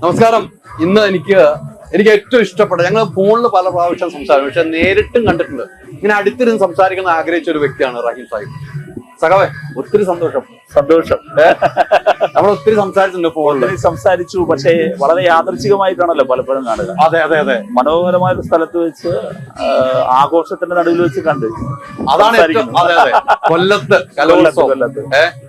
നമസ്കാരം. ഇന്ന് എനിക്ക് ഏറ്റവും ഇഷ്ടപ്പെട്ട, ഞങ്ങൾ ഫോണിൽ പല പ്രാവശ്യം സംസാരിക്കും, പക്ഷെ നേരിട്ടും കണ്ടിട്ടുണ്ട്. ഇങ്ങനെ അടുത്തിരുന്ന് സംസാരിക്കുന്ന ആഗ്രഹിച്ച ഒരു വ്യക്തിയാണ് റഹീം സാഹിബ്. സഖാവേ, ഒത്തിരി സന്തോഷം. നമ്മൾ ഒത്തിരി സംസാരിച്ചിട്ടുണ്ട് ഫോണിൽ. സംസാരിച്ചു, പക്ഷേ വളരെ യാദൃച്ഛികമായിട്ടാണല്ലോ പലപ്പോഴും കാണുക. അതെ അതെ അതെ. മനോഹരമായ ഒരു സ്ഥലത്ത് വെച്ച് ആഘോഷത്തിന്റെ നടുവിൽ വെച്ച് കണ്ട്. അതാണ് അതെ അതെ. കൊല്ലത്ത്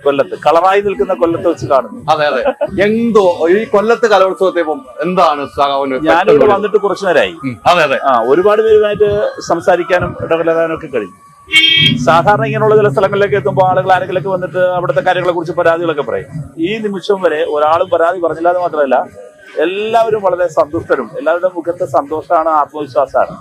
കൊല്ലത്ത് കളറായി നിൽക്കുന്ന കൊല്ലത്ത് വെച്ച് കാണുന്നു. അതെ അതെ. എന്തോ ഈ കൊല്ലത്ത് കലോത്സവത്തെ എന്താണ് സഖാവിന്? ഞാനിവിടെ വന്നിട്ട് കുറച്ചു നേരമായി. അതെ അതെ. ഒരുപാട് പേരുമായിട്ട് സംസാരിക്കാനും ഇടകലരാനും ഒക്കെ കഴിഞ്ഞു. സാധാരണ ഇങ്ങനെയുള്ള ചില സ്ഥലങ്ങളിലേക്ക് എത്തുമ്പോൾ ആളുകൾ ആരെങ്കിലൊക്കെ വന്നിട്ട് അവിടുത്തെ കാര്യങ്ങളെ കുറിച്ച് പരാതികളൊക്കെ പറയും. ഈ നിമിഷം വരെ ഒരാളും പരാതി പറഞ്ഞില്ല എന്ന് മാത്രമല്ല, എല്ലാവരും വളരെ സന്തുഷ്ടരും. എല്ലാവരുടെ മുഖത്തെ സന്തോഷമാണ്, ആത്മവിശ്വാസമാണ്.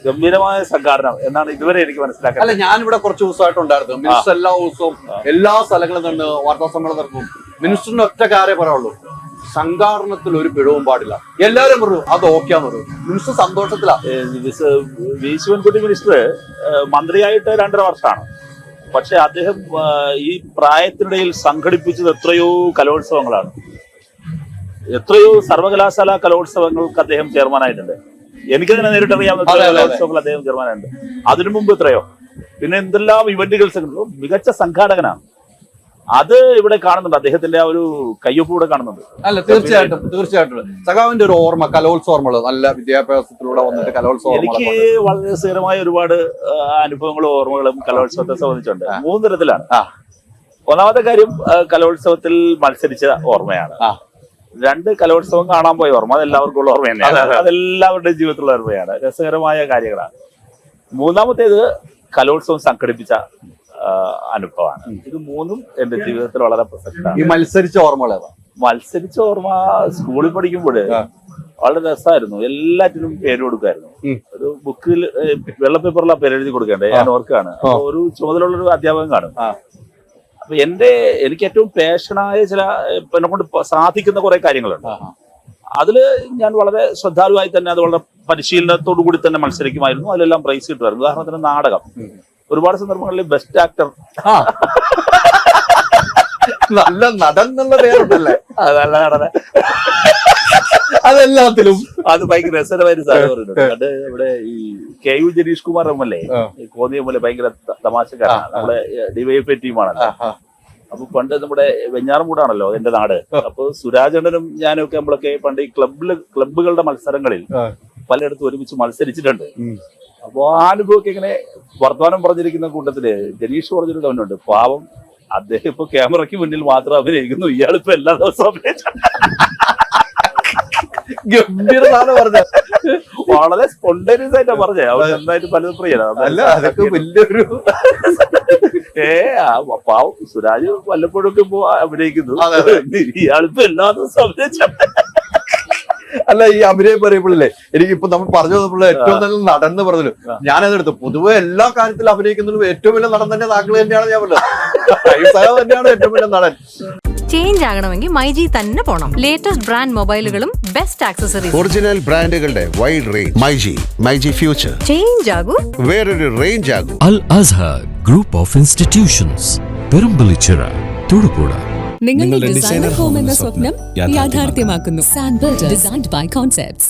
ഗംഭീരമായ സംഘാടനം എന്നാണ് ഇതുവരെ എനിക്ക് മനസ്സിലാക്കുന്നത്. അല്ല, ഞാനിവിടെ കുറച്ച് ദിവസമായിട്ടുണ്ടായിരുന്നു. മിനിസ്റ്റർ എല്ലാ ദിവസവും എല്ലാ സ്ഥലങ്ങളിൽ നിന്ന് വാർത്താ സമ്മേളനം നടക്കും. മിനിസ്റ്ററിന് ഒറ്റ കാര്യം പറയുള്ളൂ, സംഘാടനത്തിൽ ഒരു പിഴവും പാടില്ല. എല്ലാവരും പറഞ്ഞു അത് ഓക്കെയാന്ന് പറയും. മിനിസ്റ്റർ സന്തോഷത്തിലാണ്. വി ശിവൻകുട്ടി മിനിസ്റ്റർ മന്ത്രിയായിട്ട് 2.5 വർഷമാണ്. പക്ഷെ അദ്ദേഹം ഈ പ്രായത്തിനിടയിൽ സംഘടിപ്പിച്ചത് എത്രയോ കലോത്സവങ്ങളാണ്. എത്രയോ സർവകലാശാല കലോത്സവങ്ങൾക്ക് അദ്ദേഹം ചെയർമാനായിട്ടുണ്ട്. എനിക്കതിനെ നേരിട്ടറിയാവുന്ന കലോത്സവങ്ങൾ അദ്ദേഹം ചെയർമാനായിട്ടുണ്ട്. അതിനു മുമ്പ് എത്രയോ, പിന്നെ എന്തെല്ലാം ഇവന്റുകൾ. മികച്ച സംഘാടകനാണ്. അത് ഇവിടെ കാണുന്നുണ്ട്. അദ്ദേഹത്തിന്റെ ആ ഒരു കയ്യൊപ്പ് കൂടെ കാണുന്നുണ്ട്. അല്ല, തീർച്ചയായിട്ടും തീർച്ചയായിട്ടും. സഖാവിന്റെ ഒരു ഓർമ്മ, കലോത്സവങ്ങൾ, നല്ല വിദ്യാഭ്യാസത്തിലൂടെ വന്നിട്ട് കലോത്സവം. എനിക്ക് വളരെ രസകരമായ ഒരുപാട് അനുഭവങ്ങളും ഓർമ്മകളും കലോത്സവത്തെ സംബന്ധിച്ചുണ്ട്. 3 തരത്തിലാണ്. ഒന്നാമത്തെ കാര്യം, കലോത്സവത്തിൽ മത്സരിച്ച ഓർമ്മയാണ്. 2, കലോത്സവം കാണാൻ പോയ ഓർമ്മ. അതെല്ലാവർക്കും ഉള്ള ഓർമ്മ തന്നെയാണ്. അതെല്ലാവരുടെയും ജീവിതത്തിലുള്ള ഓർമ്മയാണ്. രസകരമായ കാര്യങ്ങളാണ്. 3ാമത്തേത് കലോത്സവം സംഘടിപ്പിച്ച അനുഭവമാണ്. ഇത് 3ഉം എന്റെ ജീവിതത്തിൽ വളരെ പ്രസക്തമാണ്. ഈ മത്സരിച്ച ഓർമ്മകളാണ്. മത്സരിച്ച ഓർമ്മ സ്കൂളിൽ പഠിക്കുമ്പോൾ വളരെ രസമായിരുന്നു. എല്ലാറ്റിനും പേര് കൊടുക്കുമായിരുന്നു. ഒരു ബുക്കിൽ വെള്ള പേപ്പറിൽ ആ പേരെഴുതി കൊടുക്കേണ്ടത് ഞാൻ ഓർക്കാണ്. ഒരു ചുമതലയുള്ളൊരു അധ്യാപകൻ കാണും. അപ്പൊ എനിക്ക് ഏറ്റവും പാഷനായ ചില എന്നെ കൊണ്ട് സാധിക്കുന്ന കുറെ കാര്യങ്ങളുണ്ട്. അതില് ഞാൻ വളരെ ശ്രദ്ധാലുവായി തന്നെ അത് വളരെ പരിശീലനത്തോടു കൂടി തന്നെ മത്സരിക്കുമായിരുന്നു. അതിലെല്ലാം പ്രൈസ് കിട്ടുമായിരുന്നു. ഉദാഹരണത്തിന് നാടകം. ഒരുപാട് സന്ദർഭങ്ങളിൽ ബെസ്റ്റ് ആക്ടർ, നല്ല നടൻ എന്നുള്ള പേരുണ്ടല്ലേ, നല്ല നടനെ, അതെല്ലാത്തിലും അത് ഭയങ്കര രസകരമായ സാധനം പറഞ്ഞിട്ടുണ്ട്. അത് ഇവിടെ ഈ KU ജനീഷ് കുമാർ എംഎൽഎ കോന്നിയമ്മലെ ഭയങ്കര തമാശക്കാരാണ്. നമ്മുടെ DYFI ടീമാണല്ലോ. അപ്പൊ പണ്ട് നമ്മുടെ വെഞ്ഞാറമൂടാണല്ലോ എന്റെ നാട്. അപ്പൊ സുരാജണ്ണനും ഞാനൊക്കെ നമ്മളൊക്കെ പണ്ട് ഈ ക്ലബ്ബുകളുടെ മത്സരങ്ങളിൽ പലയിടത്തും ഒരുമിച്ച് മത്സരിച്ചിട്ടുണ്ട്. അപ്പൊ ആ അനുഭവമൊക്കെ ഇങ്ങനെ വർത്തമാനം പറഞ്ഞിരിക്കുന്ന കൂട്ടത്തില് ജനീഷ് പറഞ്ഞൊരു കവനുണ്ട്. പാവം, അദ്ദേഹം ഇപ്പൊ ക്യാമറയ്ക്ക് മുന്നിൽ മാത്രം അഭിനയിക്കുന്നു, ഇയാളിപ്പോ എല്ലാ ദിവസവും ഗംഭീരതാണ് പറഞ്ഞത്. വളരെ സ്പോണ്ടേനിയസ് ആയിട്ടാ പറഞ്ഞത്. അവർ നന്നായിട്ട് പലതും പറയാം. വലിയൊരു പാവം സുരാജ് വല്ലപ്പോഴും ഒക്കെ ഇപ്പൊ അഭിനയിക്കുന്നു, ഇയാളിപ്പോ എല്ലാ ദിവസവും അഭിനയിച്ച. അല്ല, ഈ അഭിനയം പറയുമ്പോഴല്ലേ എനിക്കിപ്പോ നമ്മൾ പറഞ്ഞു തന്നപ്പോൾ ഏറ്റവും നല്ല നടൻ എന്ന് പറഞ്ഞല്ലോ, ഞാനതെടുത്തു. പൊതുവെ എല്ലാ കാര്യത്തിലും അഭിനയിക്കുന്നതിലും ഏറ്റവും വലിയ നടൻ തന്നെ താങ്കൾ തന്നെയാണ്. ഞാൻ പറഞ്ഞത് തന്നെയാണ് ഏറ്റവും വലിയ നടൻ. ചേഞ്ച് ആകണമെങ്കിൽ മൈജി തന്നെ പോണം. ലേറ്റസ്റ്റ് ബ്രാൻഡ് മൊബൈലുകളും ബെസ്റ്റ് ആക്സസറീസ്, ഒറിജിനൽ ബ്രാൻഡുകളുടെ wide range. MyG future. Change ആകൂ, വേറൊരു റേഞ്ച് ആകൂ. Al Azhar group of institutions, Perumpillichira, Thodupuzha. നിങ്ങളുടെ ഡിസൈനർ ഹോം എന്ന സ്വപ്നം യാഥാർത്ഥ്യമാക്കുന്നു. Sand builders, designed by concepts.